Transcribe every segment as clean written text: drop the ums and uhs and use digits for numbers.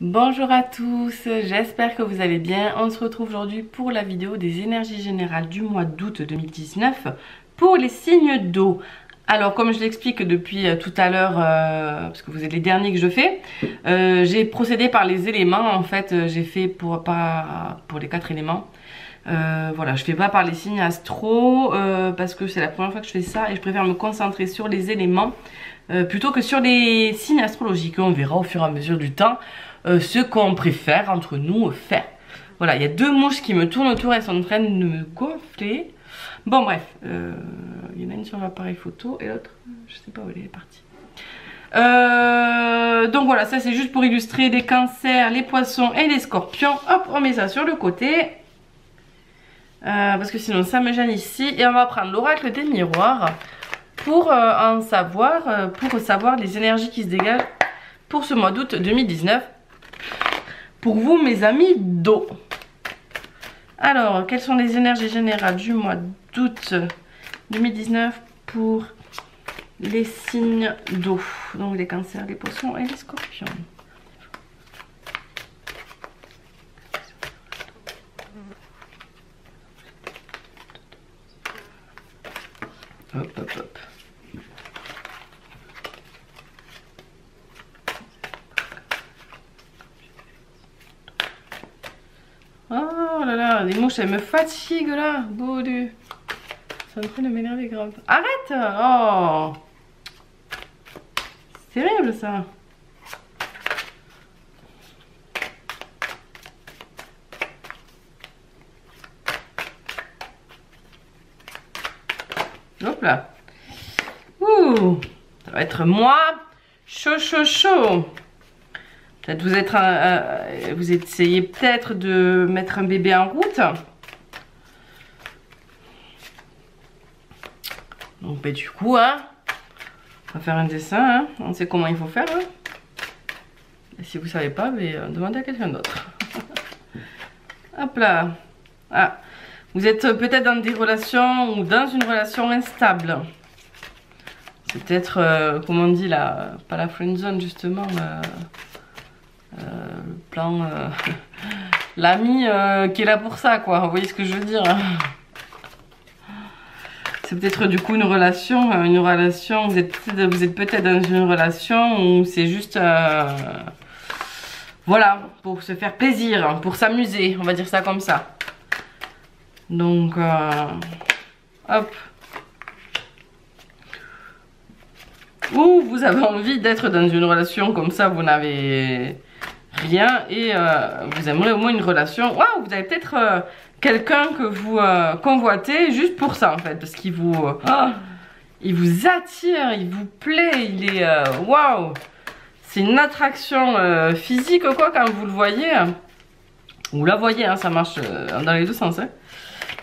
Bonjour à tous, j'espère que vous allez bien. On se retrouve aujourd'hui pour la vidéo des énergies générales du mois d'août 2019 pour les signes d'eau. Alors comme je l'explique depuis tout à l'heure, parce que vous êtes les derniers que je fais, j'ai procédé par les éléments. En fait j'ai fait pour les 4 éléments. Voilà, je fais pas par les signes astro parce que c'est la première fois que je fais ça et je préfère me concentrer sur les éléments plutôt que sur les signes astrologiques. On verra au fur et à mesure du temps ce qu'on préfère entre nous faire. Voilà, il y a deux mouches qui me tournent autour, elles sont en train de me gonfler. Bon bref, il y en a une sur l'appareil photo et l'autre, je sais pas où elle est partie. Donc voilà, ça c'est juste pour illustrer les cancers, les poissons et les scorpions. Hop, on met ça sur le côté. Parce que sinon ça me gêne ici. Et on va prendre l'oracle des miroirs pour savoir les énergies qui se dégagent pour ce mois d'août 2019. Pour vous mes amis d'eau. Alors, quelles sont les énergies générales du mois d'août 2019 pour les signes d'eau? Donc les cancers, les poissons et les scorpions. Hop, hop, hop. Oh là là, les mouches elles me fatiguent là, Boudu. Ça me fait de m'énerver grave. Arrête! Oh! C'est terrible ça. Hop là. Ouh! Ça va être moi. Chaud, chaud, chaud. Peut-être vous essayez peut-être de mettre un bébé en route. Donc ben, du coup, hein, on va faire un dessin. Hein. On sait comment il faut faire. Hein. Et si vous ne savez pas, ben, demandez à quelqu'un d'autre. Hop là. Ah. Vous êtes peut-être dans des relations ou dans une relation instable. C'est peut-être, comme on dit là, pas la friend zone justement. Le plan l'ami qui est là pour ça quoi, vous voyez ce que je veux dire hein. C'est peut-être du coup une relation vous êtes peut-être dans une relation où c'est juste voilà, pour se faire plaisir, pour s'amuser, on va dire ça comme ça. Donc hop, ou vous avez envie d'être dans une relation comme ça, vous n'avez rien et vous aimeriez au moins une relation. Waouh, vous avez peut-être quelqu'un que vous convoitez juste pour ça en fait, parce qu'il vous il vous attire, il vous plaît, il est waouh, c'est une attraction physique quoi quand vous le voyez ou la voyez hein, ça marche dans les deux sens hein.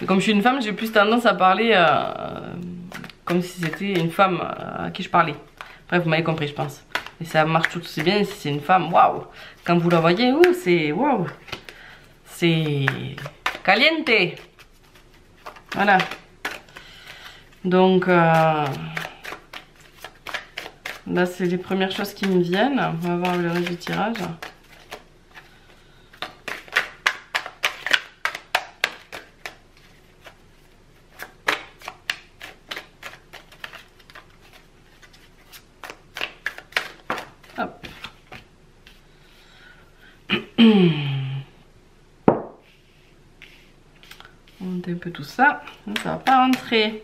Et comme je suis une femme, j'ai plus tendance à parler comme si c'était une femme à qui je parlais. Bref, vous m'avez compris je pense. Et ça marche tout aussi bien si c'est une femme, waouh. Quand vous la voyez, c'est waouh. C'est caliente. Voilà. Donc, là, c'est les premières choses qui me viennent. On va voir le reste du tirage. Hop. On monte un peu tout ça. Ça va pas rentrer.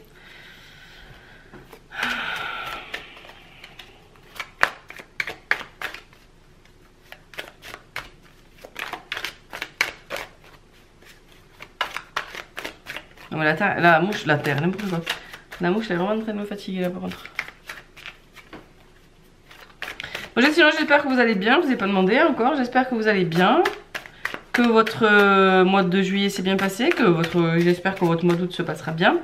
Non, mais la mouche, la terre, n'importe quoi. La mouche elle est vraiment en train de me fatiguer là par contre. Bon, sinon j'espère que vous allez bien, je vous ai pas demandé encore, j'espère que vous allez bien, que votre mois de juillet s'est bien passé, j'espère que votre mois d'août se passera bien.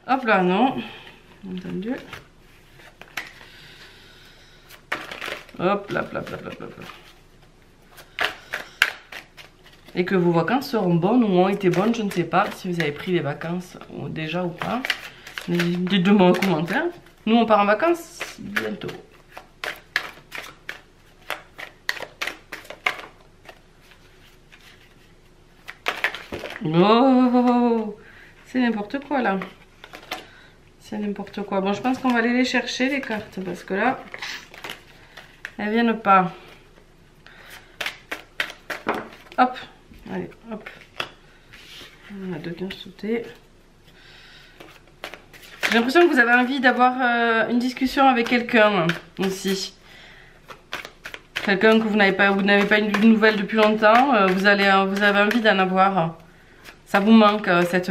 Hop là, non, entendu. Hop là, hop là, hop là, hop là, hop là. Et que vos vacances seront bonnes ou ont été bonnes, je ne sais pas, si vous avez pris des vacances déjà ou pas. Dites-le moi en commentaire. Nous on part en vacances bientôt. Oh, c'est n'importe quoi là. C'est n'importe quoi. Bon, je pense qu'on va aller les chercher les cartes parce que là, elles viennent pas. Hop, allez, hop. On a deux qui ont sauté. J'ai l'impression que vous avez envie d'avoir une discussion avec quelqu'un aussi. Quelqu'un que vous n'avez pas eu de nouvelles depuis longtemps. Vous avez envie d'en avoir. Ça vous manque cette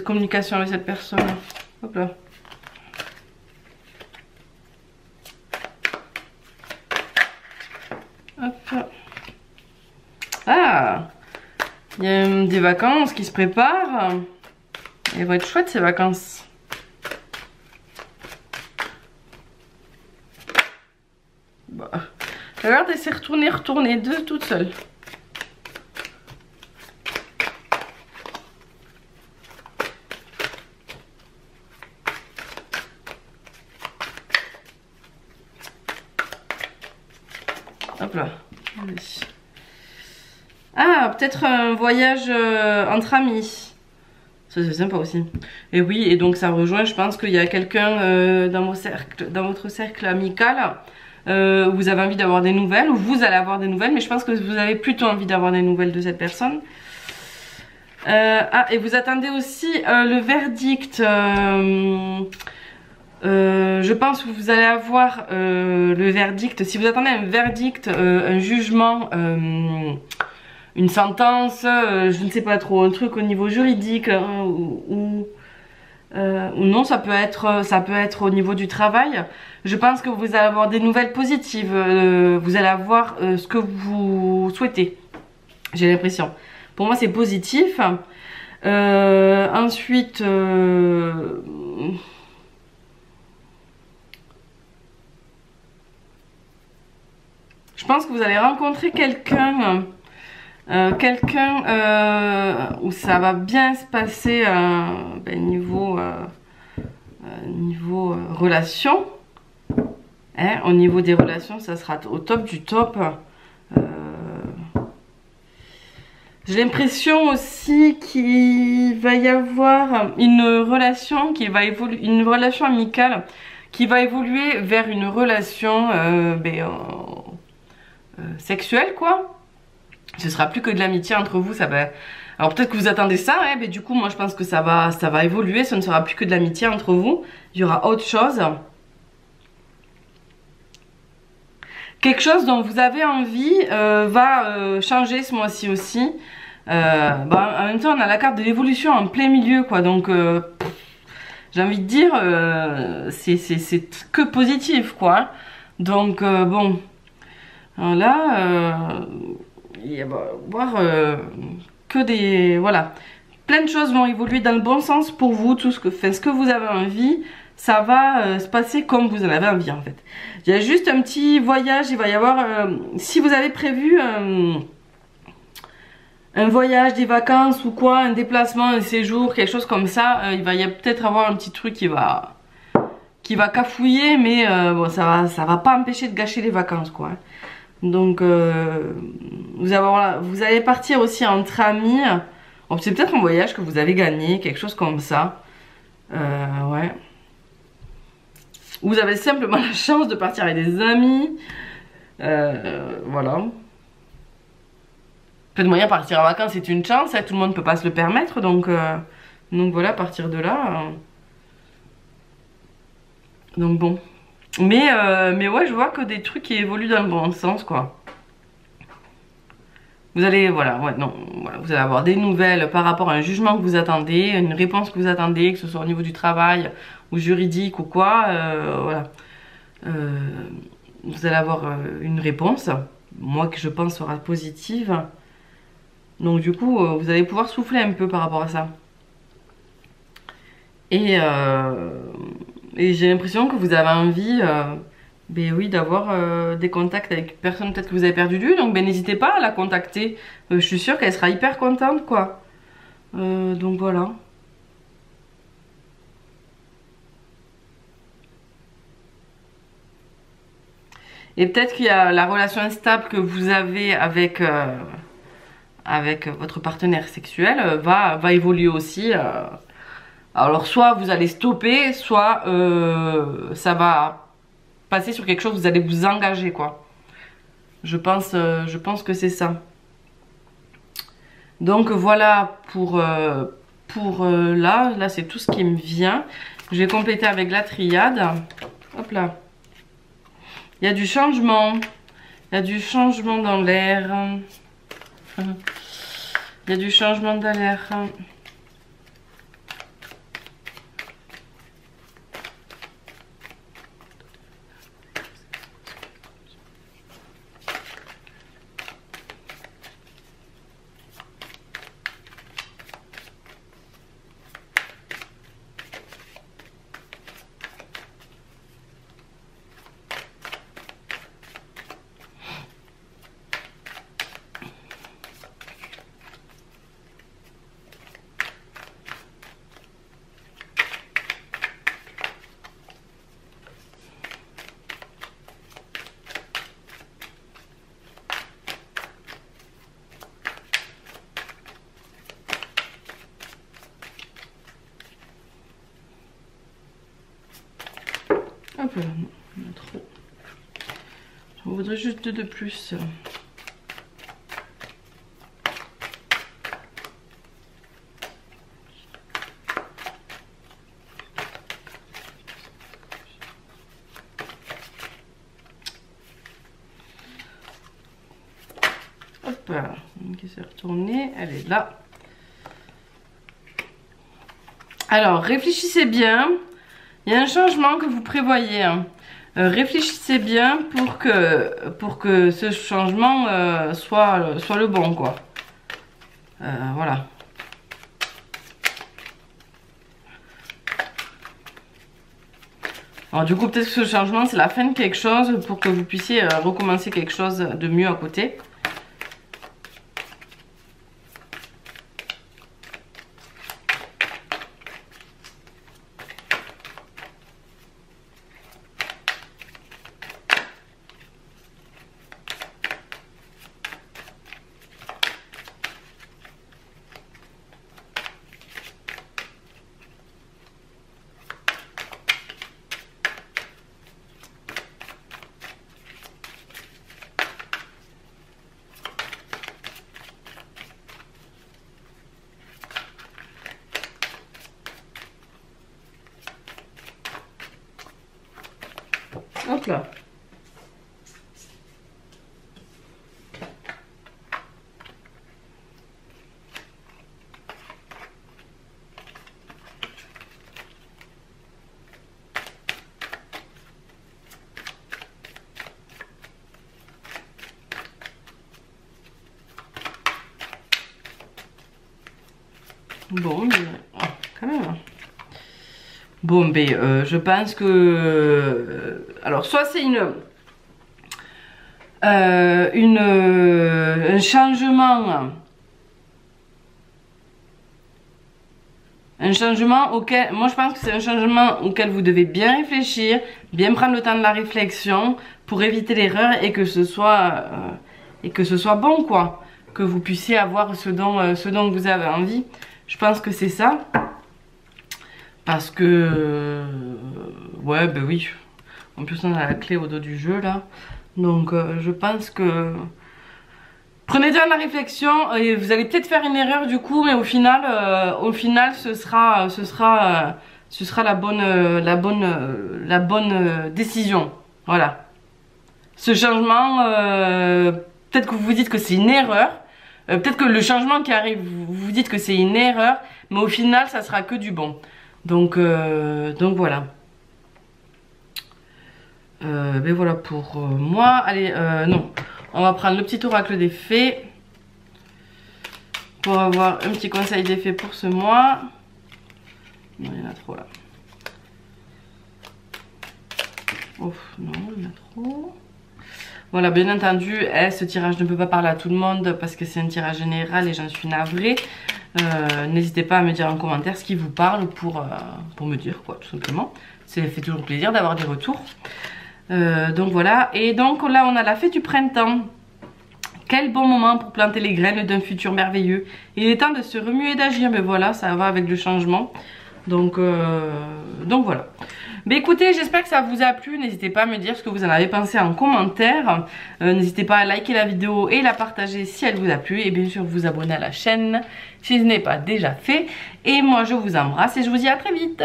communication avec cette personne. Hop là. Hop. Ah, il y a des vacances qui se préparent. Elles vont être chouettes ces vacances. Bah, regarde, elle s'est retournée deux toute seule. Hop là. Allez. Ah, peut-être un voyage entre amis. Ça c'est sympa aussi. Et oui, et donc ça rejoint, je pense qu'il y a quelqu'un dans votre cercle amical. Vous avez envie d'avoir des nouvelles, ou vous allez avoir des nouvelles, mais je pense que vous avez plutôt envie d'avoir des nouvelles de cette personne. Ah, et vous attendez aussi le verdict. Je pense que vous allez avoir le verdict. Si vous attendez un verdict, un jugement, une sentence, je ne sais pas trop, un truc au niveau juridique, ou non, ça peut être au niveau du travail. Je pense que vous allez avoir des nouvelles positives. Vous allez avoir ce que vous souhaitez. J'ai l'impression. Pour moi, c'est positif. Ensuite, je pense que vous allez rencontrer quelqu'un. Où ça va bien se passer niveau relation. Hein, au niveau des relations, ça sera au top du top. J'ai l'impression aussi qu'il va y avoir une relation qui va évoluer, une relation amicale qui va évoluer vers une relation sexuelle, quoi. Ce sera plus que de l'amitié entre vous, ça va. Alors peut-être que vous attendez ça, hein, mais du coup moi je pense que ça va évoluer, ce ne sera plus que de l'amitié entre vous. Il y aura autre chose. Quelque chose dont vous avez envie va changer ce mois-ci aussi. En même temps on a la carte de l'évolution en plein milieu, quoi, donc j'ai envie de dire c'est que positif, quoi. Donc bon, là il va y avoir que des... Voilà. Plein de choses vont évoluer dans le bon sens pour vous. Tout ce que vous avez envie, ça va se passer comme vous en avez envie, en fait. Il y a juste un petit voyage. Il va y avoir... si vous avez prévu un voyage, des vacances ou quoi, un déplacement, un séjour, quelque chose comme ça, il va y peut-être avoir un petit truc qui va cafouiller, mais bon, ça va pas empêcher de gâcher les vacances, quoi. Donc vous allez partir aussi entre amis. Bon, c'est peut-être un voyage que vous avez gagné, quelque chose comme ça. Ouais. Vous avez simplement la chance de partir avec des amis. Voilà. Peut-être moyen de partir en vacances, c'est une chance, hein, tout le monde ne peut pas se le permettre. Donc voilà, à partir de là. Donc bon. Mais ouais, je vois que des trucs qui évoluent dans le bon sens, quoi. Vous allez, voilà, ouais, non, voilà, vous allez avoir des nouvelles par rapport à un jugement que vous attendez, une réponse que vous attendez, que ce soit au niveau du travail ou juridique ou quoi, voilà. Vous allez avoir une réponse, moi que je pense sera positive. Donc du coup, vous allez pouvoir souffler un peu par rapport à ça. Et j'ai l'impression que vous avez envie, ben oui, d'avoir des contacts avec personnes peut-être que vous avez perdu de vue. Donc ben n'hésitez pas à la contacter. Je suis sûre qu'elle sera hyper contente, quoi. Donc voilà. Et peut-être qu'il y a la relation instable que vous avez avec avec votre partenaire sexuel va évoluer aussi. Alors soit vous allez stopper, soit ça va passer sur quelque chose, vous allez vous engager quoi. Je pense que c'est ça. Donc voilà pour là c'est tout ce qui me vient. Je vais compléter avec la triade. Hop là. Il y a du changement. Il y a du changement dans l'air. Il y a du changement dans l'air. Hop là, non, il y en a trop. J'en voudrais juste 2 de plus. Hop, qui s'est retournée, elle est là. Alors, réfléchissez bien. Il y a un changement que vous prévoyez. Hein. Réfléchissez bien pour que ce changement soit le bon, quoi. Voilà. Alors du coup, peut-être que ce changement, c'est la fin de quelque chose pour que vous puissiez recommencer quelque chose de mieux à côté. Hop là. Bon, mais quand même. Bon, ben, je pense que... alors, soit c'est un changement... Un changement auquel... Moi, je pense que c'est un changement auquel vous devez bien réfléchir, bien prendre le temps de la réflexion pour éviter l'erreur et que ce soit bon, quoi. Que vous puissiez avoir ce dont vous avez envie. Je pense que c'est ça. Parce que... ouais, ben oui. En plus, on a la clé au dos du jeu, là. Donc, je pense que... Prenez bien la réflexion. Et vous allez peut-être faire une erreur, du coup. Mais au final, ce sera la bonne décision. Voilà. Ce changement... peut-être que vous vous dites que c'est une erreur. Peut-être que le changement qui arrive, vous vous dites que c'est une erreur. Mais au final, ça sera que du bon. Donc voilà. Ben voilà pour moi. Allez, non. On va prendre le petit oracle des fées. Pour avoir un petit conseil des fées pour ce mois. Non, il y en a trop là. Ouf, non, il y en a trop. Voilà, bien entendu, ce tirage ne peut pas parler à tout le monde parce que c'est un tirage général et j'en suis navrée. N'hésitez pas à me dire en commentaire ce qui vous parle pour me dire quoi, tout simplement. Ça fait toujours plaisir d'avoir des retours. Donc voilà, et donc là on a la fée du printemps Quel bon moment pour planter les graines d'un futur merveilleux. Il est temps de se remuer et d'agir, mais voilà, ça va avec le changement. Donc voilà. Mais écoutez, j'espère que ça vous a plu. N'hésitez pas à me dire ce que vous en avez pensé en commentaire. N'hésitez pas à liker la vidéo et la partager si elle vous a plu. Et bien sûr, vous abonner à la chaîne si ce n'est pas déjà fait. Et moi, je vous embrasse et je vous dis à très vite.